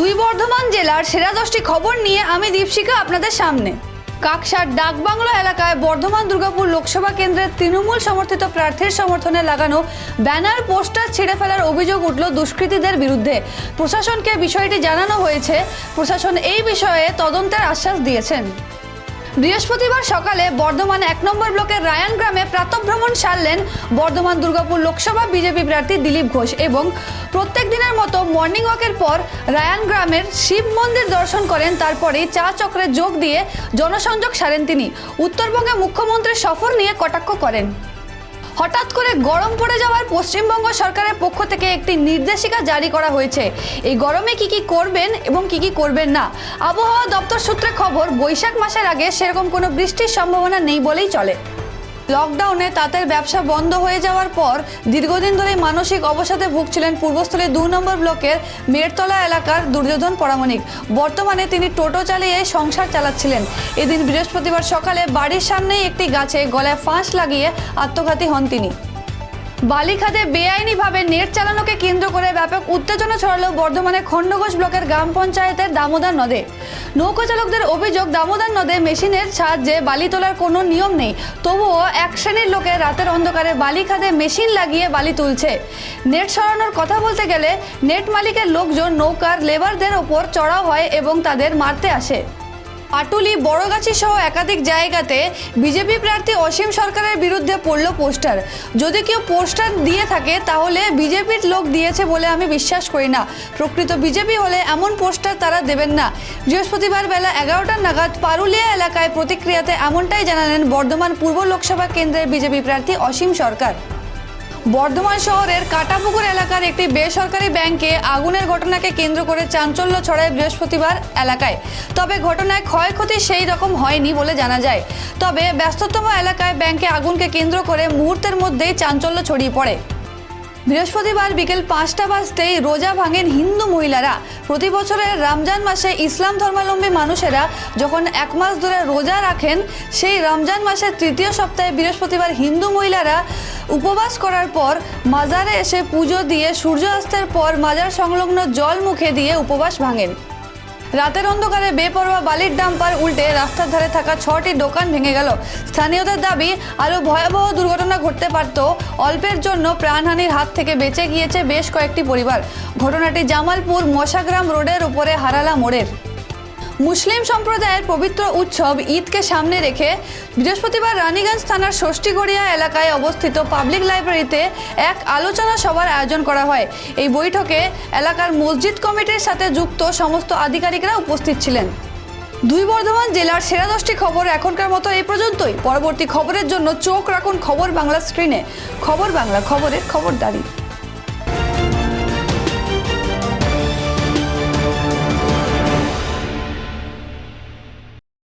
দুই বর্ধমান জেলার সেরা 10টি খবর নিয়ে আমি দীপশিকা আপনাদের সামনে। কাকসার ডাকবাংলো এলাকায় বর্ধমান দুর্গাপুর লোকসভা কেন্দ্রের তৃণমূল সমর্থিত প্রার্থীর সমর্থনে লাগানো ব্যানার পোস্টার ছিঁড়ে ফেলার অভিযোগ উঠল দুষ্কৃতীদের বিরুদ্ধে। প্রশাসনকে বিষয়টি জানানো হয়েছে। প্রশাসন এই বিষয়ে তদন্তের আশ্বাস দিয়েছেন। বৃহস্পতিবার সকালে বর্ধমান 1 নম্বর ব্লকের রায়ান গ্রামে প্রাতঃভ্রমণ সারলেন বর্ধমান দুর্গাপুর লোকসভা বিজেপি প্রার্থী দিলীপ ঘোষ এবং প্রত্যেক দিনের মতো মর্নিং ওয়াকের পর রায়ান গ্রামের শিব মন্দির দর্শন করেন। তারপরেই চা চক্রে যোগ দিয়ে জনসংযোগ সারেন তিনি। উত্তরবঙ্গে মুখ্যমন্ত্রীর সফর নিয়ে কটাক্ষ করেন। হঠাৎ করে গরম পড়ে যাওয়ার পশ্চিমবঙ্গ সরকারের পক্ষ থেকে একটি নির্দেশিকা জারি করা হয়েছে। এই গরমে কি করবেন এবং কি করবেন না। আবহাওয়া দপ্তর সূত্রে খবর, বৈশাখ মাসের আগে সেরকম কোনো বৃষ্টির সম্ভাবনা নেই বলেই চলে। লকডাউনে তাঁতের ব্যবসা বন্ধ হয়ে যাওয়ার পর দীর্ঘদিন ধরে মানসিক অবসাদে ভুগছিলেন পূর্বস্থলী 2 নম্বর ব্লকের মেরতলা এলাকার দুর্যোধন পরামানিক। বর্তমানে তিনি টোটো চালিয়ে সংসার চালাচ্ছিলেন। এদিন বৃহস্পতিবার সকালে বাড়ির সামনেই একটি গাছে গলায় ফাঁস লাগিয়ে আত্মঘাতী হন তিনি। বালিখাতে বেআইনিভাবে নেট চালানোকে কেন্দ্র করে ব্যাপক উত্তেজনা ছড়ালো বর্ধমানে খণ্ডঘোষ ব্লকের গ্রাম পঞ্চায়েতের দামোদর নদে। নৌকা চালকদের অভিযোগ, দামোদর নদে মেশিনের সাহায্যে বালি তোলার কোনো নিয়ম নেই, তবুও এক শ্রেণীর লোকের রাতের অন্ধকারে বালিখাতে মেশিন লাগিয়ে বালি তুলছে। নেট সরানোর কথা বলতে গেলে নেট মালিকের লোকজন নৌকার লেবারদের ওপর চড়াও হয় এবং তাদের মারতে আসে। পাটুলি, বড়গাছি সহ একাধিক জায়গাতে বিজেপি প্রার্থী অসীম সরকারের বিরুদ্ধে পড়ল পোস্টার। যদি কেউ পোস্টার দিয়ে থাকে তাহলে বিজেপির লোক দিয়েছে বলে আমি বিশ্বাস করি না। প্রকৃত বিজেপি হলে এমন পোস্টার তারা দেবেন না। বৃহস্পতিবার বেলা 11টা নাগাদ পারুলিয়া এলাকায় প্রতিক্রিয়াতে এমনটাই জানালেন বর্ধমান পূর্ব লোকসভা কেন্দ্রের বিজেপি প্রার্থী অসীম সরকার। বর্ধমান শহরের কাটাপুকুর এলাকার একটি বেসরকারি ব্যাংকে আগুনের ঘটনাকে কেন্দ্র করে চাঞ্চল্য ছড়ায় বৃহস্পতিবার এলাকায়। তবে ঘটনায় ক্ষয়ক্ষতি সেই রকম হয়নি বলে জানা যায়। তবে ব্যস্ততম এলাকায় ব্যাংকে আগুনকে কেন্দ্র করে মুহূর্তের মধ্যেই চাঞ্চল্য ছড়িয়ে পড়ে। বৃহস্পতিবার বিকেল 5টা বাজতেই রোজা ভাঙেন হিন্দু মহিলারা। প্রতি বছরের রমজান মাসে ইসলাম ধর্মাবলম্বী মানুষেরা যখন 1 মাস ধরে রোজা রাখেন, সেই রমজান মাসের 3য় সপ্তাহে বৃহস্পতিবার হিন্দু মহিলারা উপবাস করার পর মাজারে এসে পুজো দিয়ে সূর্যাস্তের পর মাজার সংলগ্ন জল মুখে দিয়ে উপবাস ভাঙেন। রাতের অন্ধকারে বেপরোয়া বালির ডাম্পার উল্টে রাস্তার ধারে থাকা 6টি দোকান ভেঙে গেল। স্থানীয়দের দাবি, আরও ভয়াবহ দুর্ঘটনা ঘটতে পারত। অল্পের জন্য প্রাণহানির হাত থেকে বেঁচে গিয়েছে বেশ কয়েকটি পরিবার। ঘটনাটি জামালপুর মশাগ্রাম রোডের উপরে হারালা মোড়ের। মুসলিম সম্প্রদায়ের পবিত্র উৎসব ঈদকে সামনে রেখে বৃহস্পতিবার রানীগঞ্জ থানার ষষ্ঠীগড়িয়া এলাকায় অবস্থিত পাবলিক লাইব্রেরিতে এক আলোচনা সভার আয়োজন করা হয়। এই বৈঠকে এলাকার মসজিদ কমিটির সাথে যুক্ত সমস্ত আধিকারিকরা উপস্থিত ছিলেন। দুই বর্ধমান জেলার সেরা 10টি খবর এখনকার মতো এই পর্যন্তই। পরবর্তী খবরের জন্য চোখ রাখুন খবর বাংলা স্ক্রিনে। খবর বাংলা, খবরের খবরদারি।